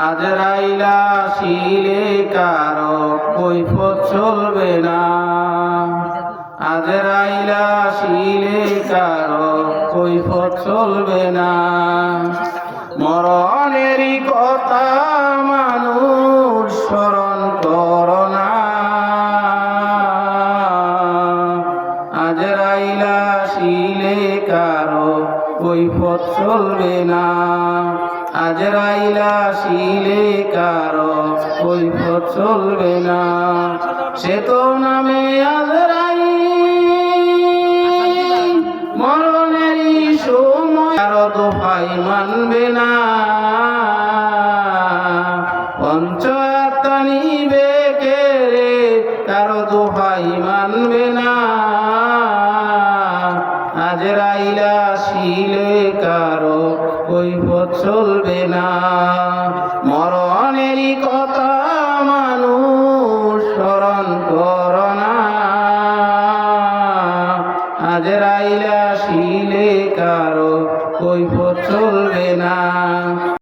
আজরাইলা শিলে কারো কৈফত চলবে না। আজরাইলা শিলে কারো কৈফত চলবে না। মরণেরই কথা মানুষ স্মরণ করো না। আজরাইলা শিলে কারো কৈফত চলবে না। আজরাইলা শিলে কারো কৈফত চলবে না। সে তো নামে আজরাইল মরণেরই সময় কারো দোহাই মানবে না। পঞ্চায়েত নিবে কে রে কারো দোহাই মানবে না। আজরাইলা শিলে কারো কৈফত চলবে না। মরণেরই কথা মানুষ স্মরণ করো না। আজরাইলা শিলে কারো কৈফত চলবে না।